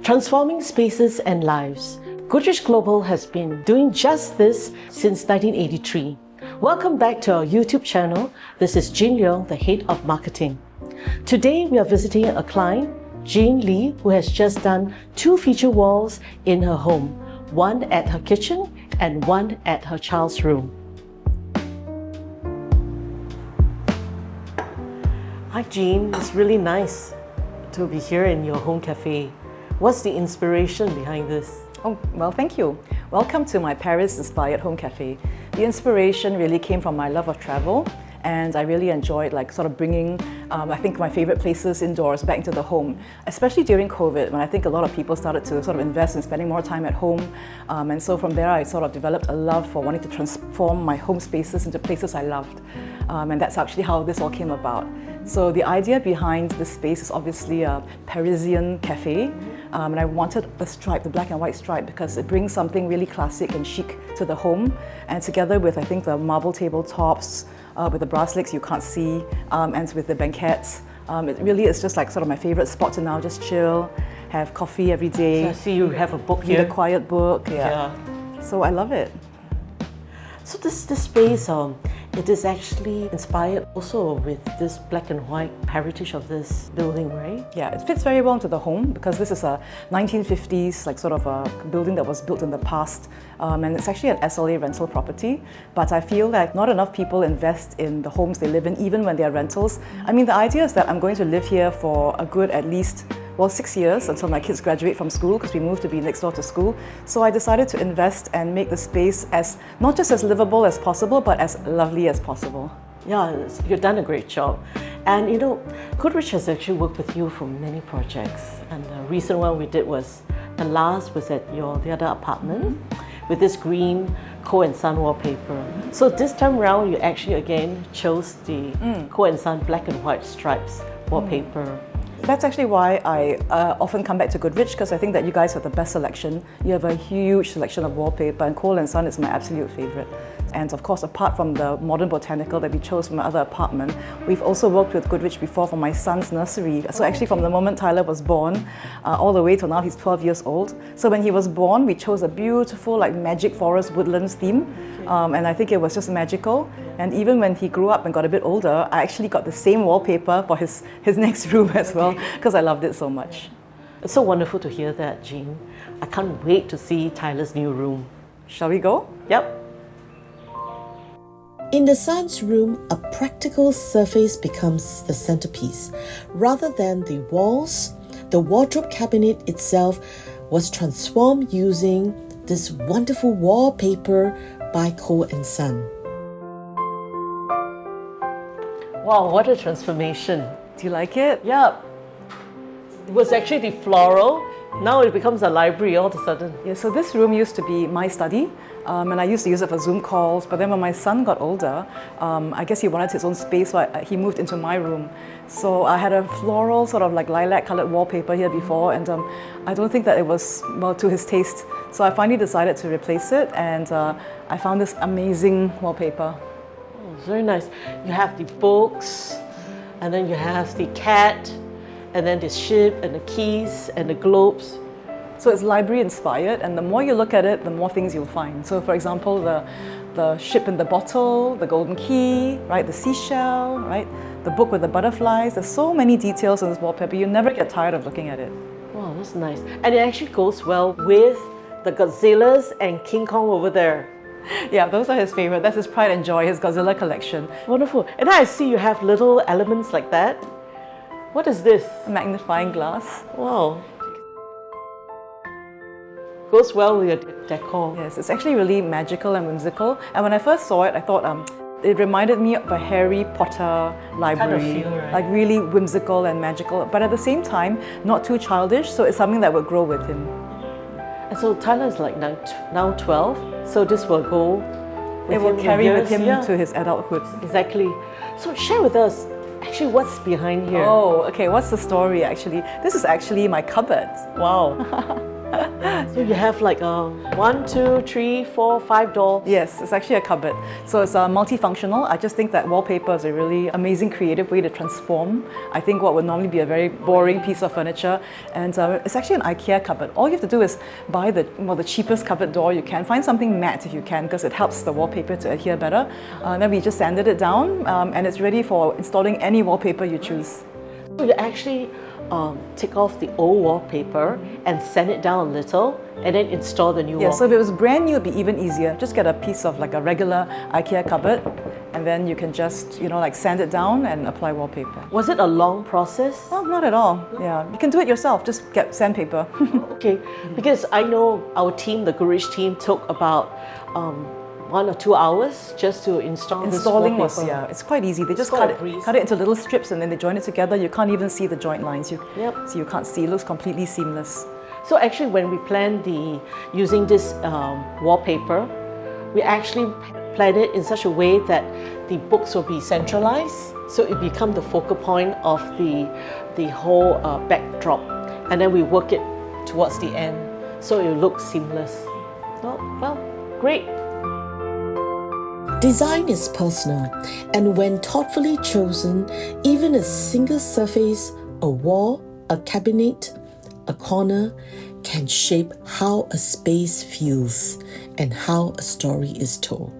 Transforming spaces and lives. Goodrich Global has been doing just this since 1983. Welcome back to our YouTube channel. This is Tjin Lee, the head of marketing. Today we are visiting a client, Tjin Lee, who has just done 2 feature walls in her home, one at her kitchen and one at her child's room. Hi Tjin, it's really nice to be here in your home cafe. What's the inspiration behind this? Oh, well, thank you. Welcome to my Paris-inspired home cafe. The inspiration really came from my love of travel, and I really enjoyed bringing, I think, my favorite places indoors back into the home, especially during COVID, when I think a lot of people started to invest in spending more time at home. And so from there, I developed a love for wanting to transform my home spaces into places I loved. And that's actually how this all came about. So the idea behind this space is obviously a Parisian cafe. And I wanted the stripe, the black and white stripe, because it brings something really classic and chic to the home. And together with, I think, the marble tabletops, with the brass legs you can't see, and with the banquettes, it really is just my favorite spot to now just chill, have coffee every day. So I see you have a book here. Read a quiet book, yeah. So I love it. So this space, it is actually inspired also with this black and white heritage of this building, right? Yeah, it fits very well into the home because this is a 1950s a building that was built in the past, and it's actually an SLA rental property. But I feel that not enough people invest in the homes they live in, even when they're rentals. I mean, the idea is that I'm going to live here for a good at least 6 years until my kids graduate from school, because we moved to be next door to school. So I decided to invest and make the space as not just as livable as possible, but as lovely as possible. Yeah, you've done a great job. And you know, Goodrich has actually worked with you for many projects. And the recent one we did was, the last was at the other apartment with this green Co & Son wallpaper. So this time around, you actually again chose the Co & Son black and white stripes wallpaper. That's actually why I often come back to Goodrich, because I think that you guys have the best selection. You have a huge selection of wallpaper, and Cole & Son is my absolute favorite. And of course, apart from the modern botanical that we chose from my other apartment, we've also worked with Goodrich before for my son's nursery. So actually from the moment Tyler was born, all the way till now, he's 12 years old. So when he was born, we chose a beautiful magic forest woodlands theme. And I think it was just magical. And even when he grew up and got a bit older, I actually got the same wallpaper for his next room as well, because I loved it so much. It's so wonderful to hear that, Tjin. I can't wait to see Tyler's new room. Shall we go? Yep. In the son's room, a practical surface becomes the centerpiece. Rather than the walls, the wardrobe cabinet itself was transformed using this wonderful wallpaper by Co & Son. Wow, what a transformation. Do you like it? Yeah. It was actually the floral. Now it becomes a library all of a sudden. Yeah, so this room used to be my study, and I used to use it for Zoom calls. But then when my son got older, I guess he wanted his own space, so he moved into my room. So I had a floral, lilac-colored wallpaper here before, and I don't think that it was, to his taste. So I finally decided to replace it, and I found this amazing wallpaper. Oh, it's very nice. You have the books, and then you have the cat, and then the ship, and the keys, and the globes. So it's library inspired, and the more you look at it, the more things you'll find. So for example, the ship in the bottle, the golden key, right, the seashell, right, the book with the butterflies. There's so many details in this wallpaper, you never get tired of looking at it. Wow, that's nice. And it actually goes well with the Godzillas and King Kong over there. Yeah, those are his favorite. That's his pride and joy, his Godzilla collection. Wonderful. And I see you have little elements like that. What is this? A magnifying glass. Wow. Goes well with your decor. Yes, it's actually really magical and whimsical. And when I first saw it, I thought it reminded me of a Harry Potter library. Kind of feel, right? Like really whimsical and magical, but at the same time, not too childish, so it's something that would grow with him. And so Tyler is now 12, so this will go with it will him carry with him yeah. to his adulthood. Exactly. So share with us, actually, what's behind here? Oh, okay, what's the story actually? This is actually my cupboard. Wow. So you have like a 1, 2, 3, 4, 5 doors. Yes, it's actually a cupboard. So it's multifunctional. I just think that wallpaper is a really amazing creative way to transform, I think, what would normally be a very boring piece of furniture. And it's actually an IKEA cupboard. All you have to do is buy the cheapest cupboard door you can. Find something matte if you can, because it helps the wallpaper to adhere better. Then we just sanded it down, and it's ready for installing any wallpaper you choose. So you actually take off the old wallpaper and sand it down a little and then install the new Yeah, wall. so if it was brand new, it'd be even easier. Just get a piece of like a regular IKEA cupboard, and then you can just, like sand it down and apply wallpaper. Was it a long process? Oh, not at all. Yeah, you can do it yourself. Just get sandpaper. Okay, because I know our team, the Goodrich team, took about 1 or 2 hours just to install Installing this wallpaper. was, it's quite easy. They just quite cut a breeze. it into little strips and then they join it together. You can't even see the joint lines. Yep. So you can't see. It looks completely seamless. So actually, when we planned using this wallpaper, we actually planned it in such a way that the books will be centralized, so it become the focal point of the whole backdrop, and then we work it towards the end, so it looks seamless. Oh, well, great. Design is personal, and when thoughtfully chosen, even a single surface, a wall, a cabinet, a corner, can shape how a space feels and how a story is told.